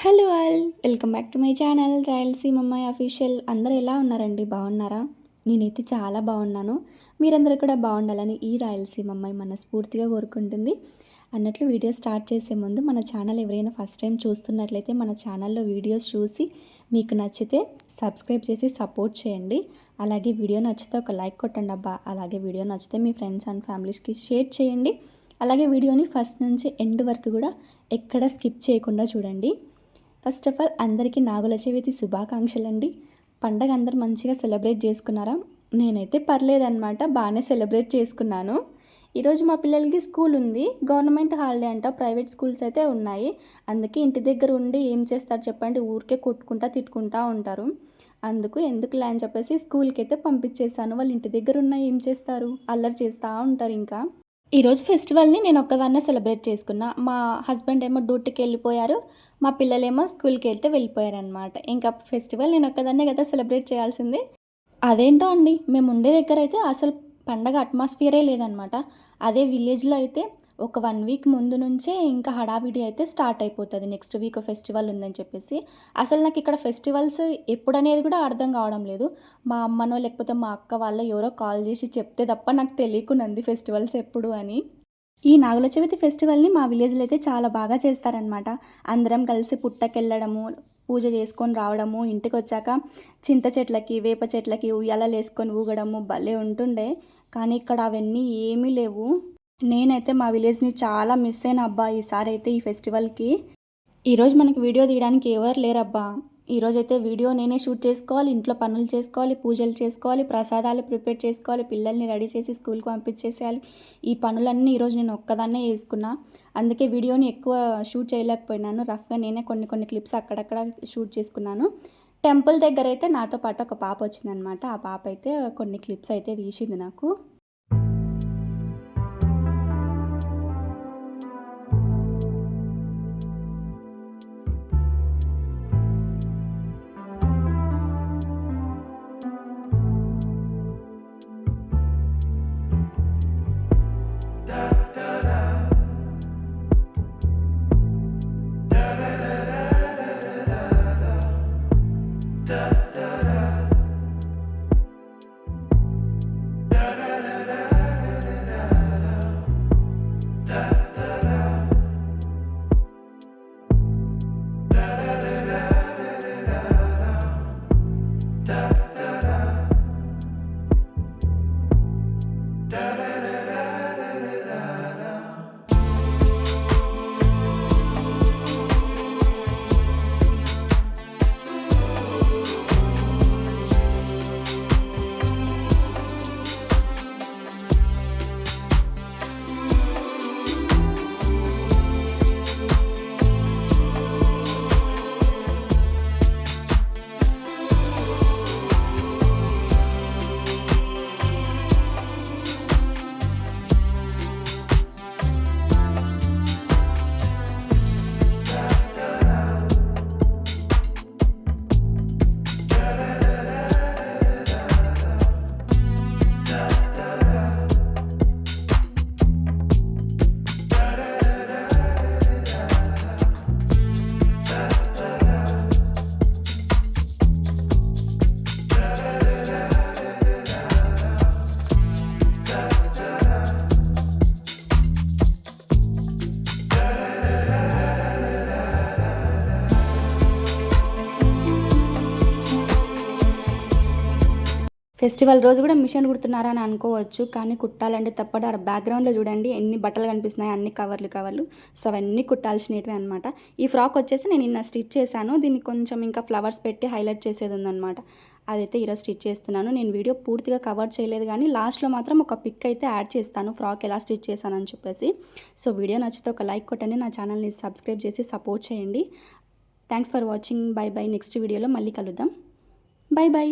Hello all, welcome back to my channel Rayalaseema అమ్మాయి official. అందరూ ఎలా ఉన్నారండి? బాగున్నారా? నేనైతే చాలా బాగున్నాను. మీరందరూ కూడా బాగుండాలని ఈ రాయలసీమ అమ్మాయి మనస్ఫూర్తిగా కోరుకుంటుంది. అన్నట్లు వీడియో స్టార్ట్ చేసే ముందు మన ఛానల్ ఎవరైనా ఫస్ట్ టైం చూస్తున్నట్లయితే మన ఛానల్లో వీడియోస్ చూసి మీకు నచ్చితే సబ్స్క్రైబ్ చేసి సపోర్ట్ చేయండి. అలాగే వీడియో నచ్చితే ఒక లైక్ కొట్టండి అబ్బా. అలాగే వీడియో నచ్చితే మీ ఫ్రెండ్స్ అండ్ ఫ్యామిలీస్కి షేర్ చేయండి. అలాగే వీడియోని ఫస్ట్ నుంచి ఎండ్ వరకు కూడా ఎక్కడ స్కిప్ చేయకుండా చూడండి. ఫస్ట్ ఆఫ్ ఆల్ అందరికీ నాగుల చవితి శుభాకాంక్షలు అండి. పండగ అందరు మంచిగా సెలబ్రేట్ చేసుకున్నారా? నేనైతే పర్లేదన్నమాట, బాగానే సెలబ్రేట్ చేసుకున్నాను. ఈరోజు మా పిల్లలకి స్కూల్ ఉంది, గవర్నమెంట్ హాలిడే అంట. ప్రైవేట్ స్కూల్స్ అయితే ఉన్నాయి. అందుకే ఇంటి దగ్గర ఉండి ఏం చేస్తారు చెప్పండి, ఊరికే కొట్టుకుంటా తిట్టుకుంటా ఉంటారు. అందుకు ఎందుకులే అని చెప్పేసి స్కూల్కి అయితే పంపించేశాను. వాళ్ళు ఇంటి దగ్గర ఉన్న ఏం చేస్తారు, అల్లరి చేస్తూ ఉంటారు. ఇంకా ఈరోజు ఫెస్టివల్ని నేను ఒక్కదాన్నే సెలబ్రేట్ చేసుకున్నా. మా హస్బెండ్ ఏమో డ్యూటీకి వెళ్ళిపోయారు, మా పిల్లలేమో స్కూల్కి వెళ్తే వెళ్ళిపోయారనమాట. ఇంకా ఫెస్టివల్ నేను ఒక్కదాన్నే కదా సెలబ్రేట్ చేయాల్సింది. అదేంటో అండి, మేము ఉండే దగ్గర అయితే అసలు పండగ అట్మాస్ఫియరే లేదనమాట. అదే విలేజ్లో అయితే ఒక 1 వీక్ ముందు నుంచే ఇంకా హడావిడి అయితే స్టార్ట్ అయిపోతుంది. నెక్స్ట్ వీక్ ఫెస్టివల్ ఉందని చెప్పేసి అసలు నాకు ఇక్కడ ఫెస్టివల్స్ ఎప్పుడనేది కూడా అర్థం కావడం లేదు. మా అమ్మనో లేకపోతే మా అక్క వాళ్ళ ఎవరో కాల్ చేసి చెప్తే తప్ప నాకు తెలియకున్నది ఫెస్టివల్స్ ఎప్పుడు అని. ఈ నాగుల చవితి ఫెస్టివల్ని మా విలేజ్లో అయితే చాలా బాగా చేస్తారనమాట. అందరం కలిసి పుట్టకెళ్ళడము, పూజ చేసుకొని రావడము, ఇంటికి వచ్చాక చింత చెట్లకి వేప చెట్లకి ఉయ్యాలలు వేసుకొని ఊగడము భలే ఉంటుండే. కానీ ఇక్కడ అవన్నీ ఏమీ లేవు. నేనైతే మా విలేజ్ని చాలా మిస్ అయిన అబ్బా ఈసారి అయితే ఈ ఫెస్టివల్కి. ఈరోజు మనకి వీడియో తీయడానికి ఎవరు లేరబ్బా. ఈరోజైతే వీడియో నేనే షూట్ చేసుకోవాలి, ఇంట్లో పనులు చేసుకోవాలి, పూజలు చేసుకోవాలి, ప్రసాదాలు ప్రిపేర్ చేసుకోవాలి, పిల్లల్ని రెడీ చేసి స్కూల్కి పంపించేసేయాలి. ఈ పనులన్నీ ఈరోజు నేను ఒక్కదాన్నే చేసుకున్నా. అందుకే వీడియోని ఎక్కువ షూట్ చేయలేకపోయినాను. రఫ్గా నేనే కొన్ని క్లిప్స్ అక్కడక్కడ షూట్ చేసుకున్నాను. టెంపుల్ దగ్గర అయితే నాతో పాటు ఒక పాప వచ్చిందనమాట. ఆ పాప అయితే కొన్ని క్లిప్స్ అయితే తీసింది నాకు. ఫెస్టివల్ రోజు కూడా మిషన్ కుడుతున్నారా అని అనుకోవచ్చు, కానీ కుట్టాలంటే తప్పదు. ఆ బ్యాక్గ్రౌండ్లో చూడండి ఎన్ని బట్టలు కనిపిస్తున్నాయి, అన్ని కవర్లు. సో అవన్నీ కుట్టాల్సినవి అనమాట. ఈ ఫ్రాక్ వచ్చేసి నేను నిన్న స్టిచ్ చేశాను. దీన్ని కొంచెం ఇంకా ఫ్లవర్స్ పెట్టి హైలైట్ చేసేది ఉందన్నమాట. అదైతే ఈరోజు స్టిచ్ చేస్తున్నాను. నేను వీడియో పూర్తిగా కవర్ చేయలేదు, కానీ లాస్ట్లో మాత్రం ఒక పిక్ అయితే యాడ్ చేస్తాను ఫ్రాక్ ఎలా స్టిచ్ చేశానని చెప్పేసి. సో వీడియో నచ్చితే ఒక లైక్ కొట్టండి, నా ఛానల్ని సబ్స్క్రైబ్ చేసి సపోర్ట్ చేయండి. Thanks for watching. By by. Next వీడియోలో మళ్ళీ కలుద్దాం. By by.